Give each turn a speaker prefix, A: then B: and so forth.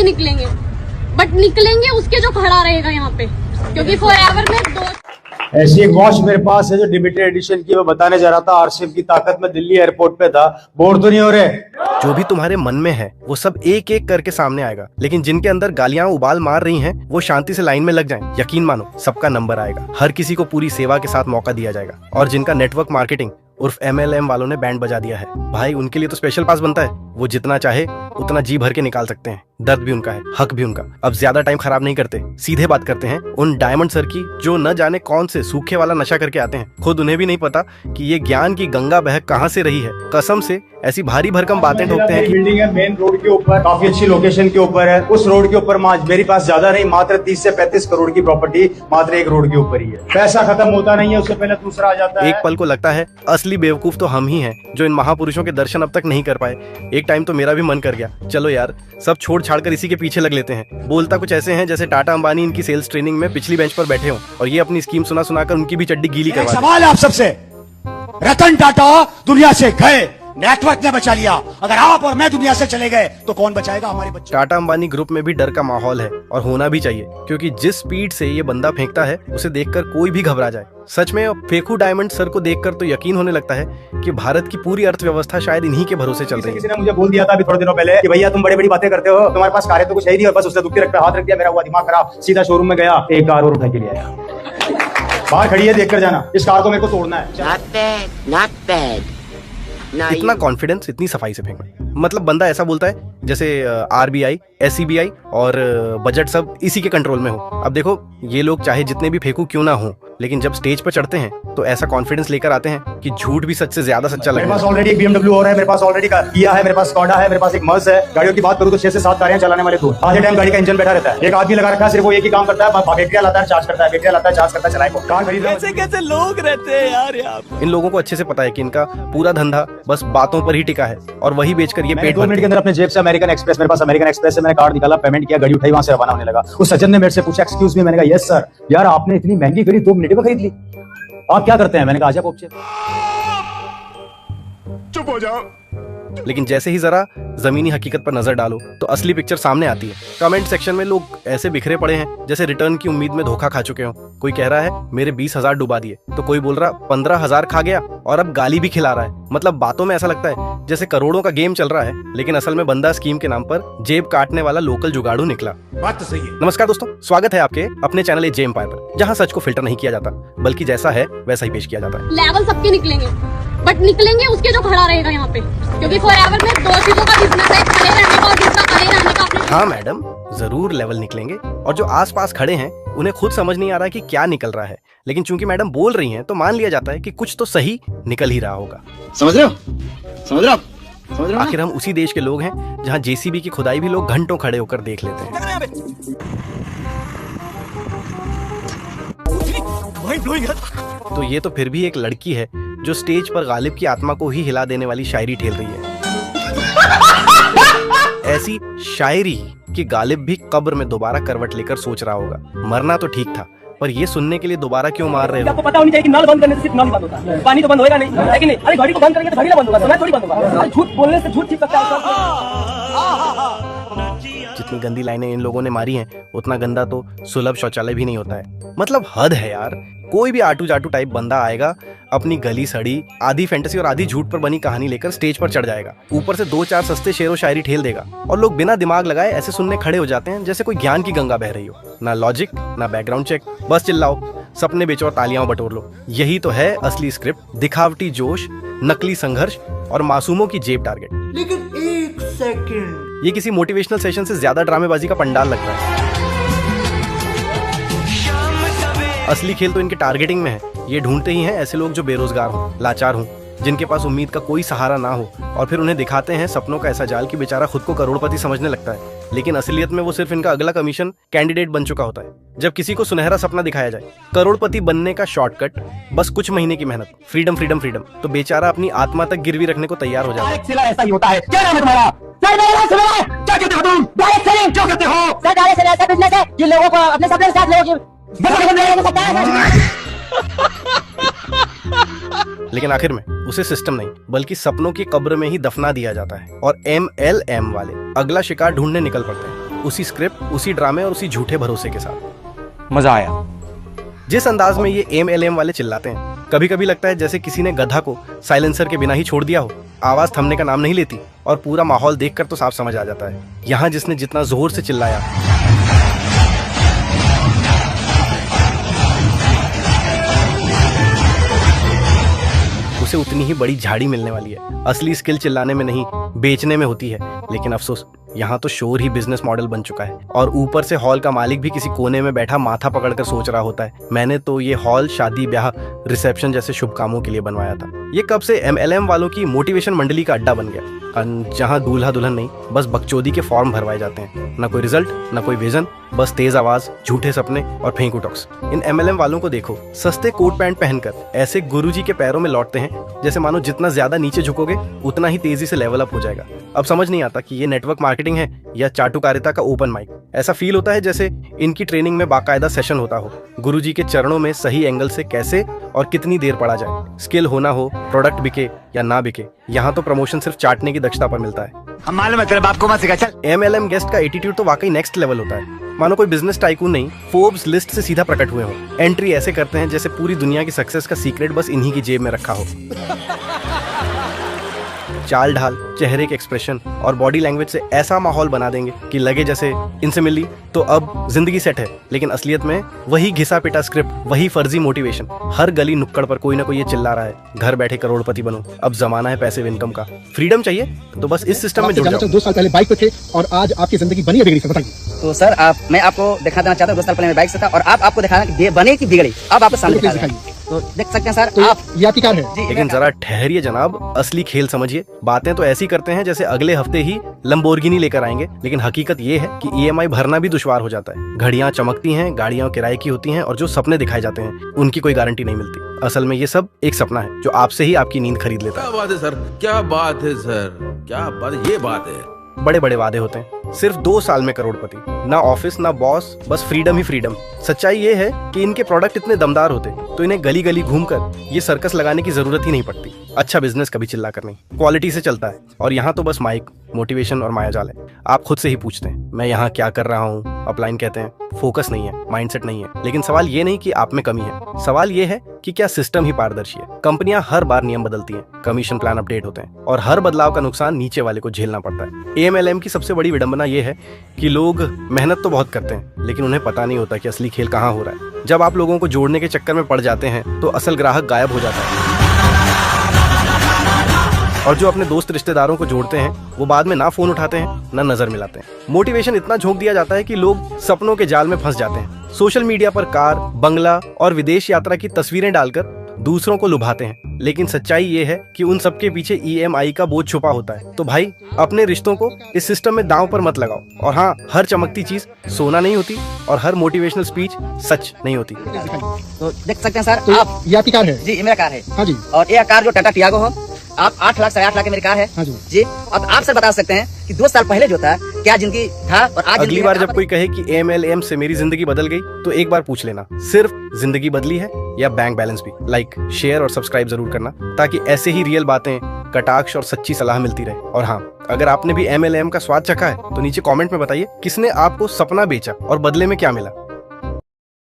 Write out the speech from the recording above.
A: सबके निकलेंगे, बट निकलेंगे उसके जो खड़ा रहेगा यहाँ पे, क्योंकि फॉरएवर में दो।
B: ऐसी एक वॉच मेरे पास है जो लिमिटेड एडिशन की, मैं बताने जा रहा था आरसीएम की ताकत में दिल्ली एयरपोर्ट पे था। बोर तो नहीं हो रहे?
C: जो भी तुम्हारे मन में है वो सब एक एक करके सामने आएगा, लेकिन जिनके अंदर गालियां उबाल मार रही हैं वो शांति से लाइन में लग जाएं। यकीन मानो सबका नंबर आएगा, हर किसी को पूरी सेवा के साथ मौका दिया जाएगा। और जिनका नेटवर्क मार्केटिंग उर्फ MLM वालों ने बैंड बजा दिया है, भाई उनके लिए तो स्पेशल पास बनता है। वो जितना चाहे उतना जी भर के निकाल सकते हैं। दर्द भी उनका है, हक भी उनका। अब ज्यादा टाइम खराब नहीं करते, सीधे बात करते हैं उन डायमंड सर की जो न जाने कौन से सूखे वाला नशा करके आते हैं। खुद उन्हें भी नहीं पता कि ये ज्ञान की गंगा बह कहां से रही है। कसम से ऐसी भारी भरकम बातें ठोकते हैं।
B: बिल्डिंग है मेन रोड के ऊपर, काफी अच्छी लोकेशन के ऊपर है। उस रोड के ऊपर मेरे पास ज्यादा नहीं, मात्र 30 से 35 करोड़ की प्रॉपर्टी मात्र एक रोड के ऊपर ही है। पैसा खत्म होता नहीं है, उससे पहले दूसरा आ जाता है।
C: एक पल को लगता है असली बेवकूफ तो हम ही हैं जो इन महापुरुषों के दर्शन अब तक नहीं कर पाए। एक टाइम तो मेरा भी मन कर गया, चलो यार सब छोड़ छाड़ कर इसी के पीछे लग लेते हैं। बोलता कुछ ऐसे हैं जैसे टाटा अंबानी इनकी सेल्स ट्रेनिंग में पिछली बेंच पर बैठे हों और ये अपनी स्कीम सुना सुनाकर उनकी भी चड्डी गीली करवा।
D: सवाल है आप सबसे, रतन टाटा दुनिया से गए, नेटवर्क ने बचा लिया। अगर आप और मैं दुनिया से चले गए तो कौन बचाएगा हमारे बच्चे?
C: टाटा अंबानी ग्रुप में भी डर का माहौल है और होना भी चाहिए, क्योंकि जिस स्पीड से ये बंदा फेंकता है उसे देखकर कोई भी घबरा जाए। सच में फेकू डायमंड सर को देखकर तो यकीन होने लगता है कि भारत की पूरी अर्थव्यवस्था शायद इन्हीं के भरोसे चल रही है।
B: किसी ने मुझे बोल दिया था अभी थोड़े दिनों पहले कि भैया तुम बड़ी बड़ी बातें करते हो, तुम्हारे पास कार तो कुछ है ही नहीं, और बस उसने दुखी रखकर हाथ रख दिया, मेरा हुआ दिमाग खराब। सीधा शोरूम में गया, एक कार और उठा के ले आया। बाहर खड़ी है, देखकर जाना, इस कार को मेरे को तोड़ना है।
E: Not bad.
C: इतना कॉन्फिडेंस, इतनी सफाई से फेंकना, मतलब बंदा ऐसा बोलता है जैसे RBI, SCBI और बजट सब इसी के कंट्रोल में हो। अब देखो ये लोग चाहे जितने भी फेंकू क्यों ना हो, लेकिन जब स्टेज पर चढ़ते हैं तो ऐसा कॉन्फिडेंस लेकर आते हैं कि झूठ भी सच से ज्यादा सच्चा लगता है।
B: मेरे पास ऑलरेडी एक BMW और है, मेरे पास ऑलरेडी किया है, मेरे पास स्कोडा है, मेरे पास एक मर्स है। गाड़ियों की बात करूं तो 6 से 7 गाड़ियां चलाने वाले तो आधे टाइम गाड़ी का इंजन बैठा रहता है। एक आदमी लगा रखा है, सिर्फ वो एक ही काम करता है, बैटरियां लाता है, चार्ज करता है, बैटरियां लाता है, चार्ज करता है, चलाए को। कार खरीद रहा है।
E: कैसे लोग रहते हैं यार यहाँ।
C: इन लोगों को अच्छे से पता है कि इनका पूरा धंधा बस बातों पर ही टिका है और वही बेचकर ये पेट
B: 2 मिनट के अंदर अपने जेब से अमेरिकन एक्सप्रेस, मेरे पास अमेरिकन एक्सप्रेस से मैंने कार्ड निकाला, पेमेंट किया, गाड़ी उठाई, वहां से रवाना होने लगा। उस सज्जन ने मेरे से पूछा एक्सक्यूज मी, मैंने कहा यस सर। यार आपने इतनी महंगी गाड़ी 2 मिनट में खरीद ली, आप क्या करते हैं? मैंने कहा आजा पोपचे।
D: चुप हो जाओ।
C: लेकिन जैसे ही जरा जमीनी हकीकत पर नजर डालो तो असली पिक्चर सामने आती है। कमेंट सेक्शन में लोग ऐसे बिखरे पड़े हैं जैसे रिटर्न की उम्मीद में धोखा खा चुके हो। कोई कह रहा है मेरे 20,000 डुबा दिए, तो कोई बोल रहा 15,000 खा गया और अब गाली भी खिला रहा है। मतलब बातों में ऐसा लगता है जैसे करोड़ों का गेम चल रहा है, लेकिन असल में बंदा स्कीम के नाम पर जेब काटने वाला लोकल जुगाड़ू निकला।
D: बात तो सही है।
C: नमस्कार दोस्तों, स्वागत है आपके अपने चैनल एजे एम्पायर पर, जहाँ सच को फिल्टर नहीं किया जाता बल्कि जैसा है वैसा ही पेश किया जाता है।
A: लेवल सबके निकलेंगे, बट निकलेंगे उसके जो खड़ा रहेगा यहाँ पे, क्योंकि फॉरएवर में 2 चीजों का बिजनेस है, खड़े रहने का और दूसरा खड़े रहने का।
C: हाँ मैडम, जरूर लेवल निकलेंगे, और जो आसपास खड़े हैं उन्हें खुद समझ नहीं आ रहा कि क्या निकल रहा है, लेकिन चूंकि मैडम बोल रही हैं तो मान लिया जाता है कि कुछ तो सही निकल ही रहा होगा।
E: समझ रहे हो? समझ रहे हो? समझ रहे हो?
C: आखिर हम उसी देश के लोग हैं जहाँ JCB की खुदाई भी लोग घंटों खड़े होकर देख लेते हैं। तो ये तो फिर भी एक लड़की है जो स्टेज पर गालिब की आत्मा को ही हिला देने वाली शायरी ठेल रही है। ऐसी शायरी कि गालिब भी कब्र में दोबारा करवट लेकर सोच रहा होगा, मरना तो ठीक था पर ये सुनने के लिए दोबारा क्यों मार रहे हो?
F: आपको पता होनी चाहिए कि नल बंद करने से सिर्फ नल ही बंद होता है, पानी तो बंद होएगा नहीं, है कि नहीं? अरे घड़ी को बंद करेंगे तो घड़ी ना बंद होगा, समय थोड़ी बंद होगा। झूठ बोलने से झूठ छिप सकता है।
C: जितनी गंदी लाइनें इन लोगों ने मारी हैं उतना गंदा तो सुलभ शौचालय भी नहीं होता है। मतलब हद है यार। कोई भी आटू जाटू टाइप बंदा आएगा, अपनी गली सड़ी आधी फैंटेसी और आधी झूठ पर बनी कहानी लेकर स्टेज पर चढ़ जाएगा, ऊपर से 2-4 सस्ते शेरो शायरी ठेल देगा और लोग बिना दिमाग लगाए ऐसे सुनने खड़े हो जाते हैं जैसे कोई ज्ञान की गंगा बह रही हो। ना लॉजिक, ना बैकग्राउंड चेक, बस चिल्लाओ, सपने बेचो और तालियां बटोर लो। यही तो है असली स्क्रिप्ट, दिखावटी जोश, नकली संघर्ष और मासूमों की जेब टारगेट।
E: लेकिन 1 सेकंड,
C: ये किसी मोटिवेशनल सेशन से ज्यादा ड्रामेबाजी का पंडाल लग रहा है। असली खेल तो इनके टारगेटिंग में है। ये ढूंढते ही हैं ऐसे लोग जो बेरोजगार हों, लाचार हों, जिनके पास उम्मीद का कोई सहारा ना हो, और फिर उन्हें दिखाते हैं सपनों का ऐसा जाल कि बेचारा खुद को करोड़पति समझने लगता है, लेकिन असलियत में वो सिर्फ इनका अगला कमीशन कैंडिडेट बन चुका होता है। जब किसी को सुनहरा सपना दिखाया जाए, करोड़पति बनने का शॉर्टकट, बस कुछ महीने की मेहनत, फ्रीडम फ्रीडम फ्रीडम, तो बेचारा अपनी आत्मा तक गिरवी रखने को तैयार हो जाता है।
F: ऐसा ही होता है। क्या नाम है तुम्हारा? सर मेरा सुनो, क्या कहते हो तुम? डायरेक्ट सेलिंग क्या कहते हो? सर डायरेक्ट सेलिंग ऐसा बिजनेस है जिन लोगों को अपने सपने के साथ लोगों की
C: लेकिन आखिर में उसे सिस्टम नहीं बल्कि सपनों की कब्र में ही दफना दिया जाता है और MLM वाले अगला शिकार ढूंढने निकल पड़ते हैं। उसी स्क्रिप्ट, उसी ड्रामे और उसी झूठे भरोसे के साथ।
F: मजा आया।
C: जिस अंदाज में ये MLM वाले चिल्लाते हैं, कभी कभी लगता है जैसे किसी ने गधा को साइलेंसर के बिना ही छोड़ दिया हो। आवाज थमने का नाम नहीं लेती और पूरा माहौल देखकर तो साफ समझ आ जाता है, यहाँ जिसने जितना जोर से चिल्लाया उसे उतनी ही बड़ी झाड़ी मिलने वाली है। असली स्किल चिल्लाने में नहीं, बेचने में होती है। लेकिन अफसोस, यहाँ तो शोर ही बिजनेस मॉडल बन चुका है और ऊपर से हॉल का मालिक भी किसी कोने में बैठा माथा पकड़कर सोच रहा होता है, मैंने तो ये हॉल शादी ब्याह रिसेप्शन जैसे शुभ कामों के लिए बनवाया था। ये कब से MLM वालों की मोटिवेशन मंडली का अड्डा बन गया, जहाँ दूल्हा दुल्हन नहीं, बस बकचोदी के फॉर्म भरवाए जाते हैं। ना कोई रिजल्ट, ना कोई विजन, बस तेज आवाज, झूठे सपने और फेंकू टॉक्स। इन MLM वालों को देखो, सस्ते कोट पैंट पहनकर ऐसे गुरुजी के पैरों में लौटते हैं जैसे मानो जितना ज्यादा नीचे झुकोगे उतना ही तेजी से लेवल अप हो जाएगा। अब समझ नहीं आता कि ये नेटवर्क मार्केटिंग है या चाटुकारिता का ओपन माइक। ऐसा फील होता है जैसे इनकी ट्रेनिंग में बाकायदा सेशन होता हो, गुरुजी के चरणों में सही एंगल से कैसे और कितनी देर पड़ा जाए। स्किल होना हो, प्रोडक्ट बिके या ना बिके, यहाँ तो प्रमोशन सिर्फ चाटने की दक्षता पर मिलता है।
D: हम मालूम है तेरे बाप को मत सिखा, चल।
C: MLM गेस्ट का एटीट्यूड तो वाकई नेक्स्ट लेवल होता है, मानो कोई बिजनेस टाइकून नहीं, फोर्ब्स लिस्ट से सीधा प्रकट हुए हो। एंट्री ऐसे करते हैं जैसे पूरी दुनिया की सक्सेस का सीक्रेट बस इन्हीं की जेब में रखा हो। चाल ढाल, चेहरे के एक्सप्रेशन और बॉडी लैंग्वेज से ऐसा माहौल बना देंगे कि लगे जैसे इनसे मिली तो अब जिंदगी सेट है, लेकिन असलियत में वही घिसा पिटा स्क्रिप्ट, वही फर्जी मोटिवेशन। हर गली नुक्कड़ पर कोई ना कोई ये चिल्ला रहा है, घर बैठे करोड़पति बनो, अब जमाना है पैसिव इनकम का। फ्रीडम चाहिए तो बस इस सिस्टम में जुड़ जाओ।
G: 2 साल पहले बाइक पे थे और आज आपकी जिंदगी बनी है बिगड़ी से, बताइए।
H: तो सर मैं आपको दिखा देना चाहता हूँ 2 साल पहले मैं बाइक से था और आपको दिखाना कि बने की बिगड़ी। अब आपको सामने दिखा रहा है। तो देख सकते हैं सर
G: तो
H: आप,
G: ये आपकी कार है।
C: लेकिन जरा ठहरिए जनाब, असली खेल समझिए। बातें तो ऐसी करते हैं जैसे अगले हफ्ते ही लंबोर्गिनी लेकर आएंगे, लेकिन हकीकत ये है कि EMI भरना भी दुश्वार हो जाता है। घड़ियां चमकती हैं, गाड़ियां किराए की होती हैं और जो सपने दिखाए जाते हैं उनकी कोई गारंटी नहीं मिलती। असल में ये सब एक सपना है जो आपसे ही आपकी नींद खरीद लेता है।
I: क्या बात है सर, क्या बात है सर, क्या बात, ये बात है।
C: बड़े बड़े वादे होते हैं, सिर्फ 2 साल में करोड़पति। ना ऑफिस ना बॉस, बस फ्रीडम ही फ्रीडम। सच्चाई ये है कि इनके प्रोडक्ट इतने दमदार होते तो इन्हें गली गली घूमकर ये सर्कस लगाने की जरूरत ही नहीं पड़ती। अच्छा बिजनेस कभी चिल्लाकर नहीं, क्वालिटी से चलता है। और यहाँ तो बस माइक, मोटिवेशन और मायाजाल है। आप खुद से ही पूछते हैं मैं यहाँ क्या कर रहा हूँ, अपलाइन कहते हैं। फोकस नहीं है, माइंडसेट नहीं है। लेकिन सवाल ये नहीं कि आप में कमी है, सवाल ये है कि क्या सिस्टम ही पारदर्शी है। कंपनियां हर बार नियम बदलती हैं, कमीशन प्लान अपडेट होते हैं और हर बदलाव का नुकसान नीचे वाले को झेलना पड़ता है। MLM की सबसे बड़ी विडंबना ये है कि लोग मेहनत तो बहुत करते हैं लेकिन उन्हें पता नहीं होता कि असली खेल कहाँ हो रहा है। जब आप लोगों को जोड़ने के चक्कर में पड़ जाते हैं तो असल ग्राहक गायब हो जाता है और जो अपने दोस्त रिश्तेदारों को जोड़ते हैं वो बाद में ना फोन उठाते हैं ना नजर मिलाते हैं। मोटिवेशन इतना झोंक दिया जाता है कि लोग सपनों के जाल में फंस जाते हैं। सोशल मीडिया पर कार, बंगला और विदेश यात्रा की तस्वीरें डालकर दूसरों को लुभाते हैं, लेकिन सच्चाई ये है कि उन सबके पीछे EMI का बोझ छुपा होता है। तो भाई अपने रिश्तों को इस सिस्टम में दांव पर मत लगाओ। और हाँ, हर चमकती चीज सोना नहीं होती और हर मोटिवेशनल स्पीच सच नहीं होती।
H: तो देख सकते हैं सर
G: तो
H: आप,
G: ये आपकी कार है।
H: जी ये मेरा कार है।
G: हाँ जी।
H: और ये कार जो टाटा टियागो हो, आप 8 लाख 8.5 लाख की मेरी कार है।
G: हाँ जी।
H: जी अब आप सर बता सकते हैं कि 2 साल पहले जो था क्या जिंदगी था और आज
C: अगली बार जब कोई कहे कि MLM से मेरी जिंदगी बदल गई तो एक बार पूछ लेना, सिर्फ जिंदगी बदली है या बैंक बैलेंस भी। लाइक, शेयर और सब्सक्राइब जरूर करना ताकि ऐसे ही रियल बातें, कटाक्ष और सच्ची सलाह मिलती रहे। और हाँ, अगर आपने भी MLM का स्वाद चखा है तो नीचे कमेंट में बताइए किसने आपको सपना बेचा और बदले में क्या मिला।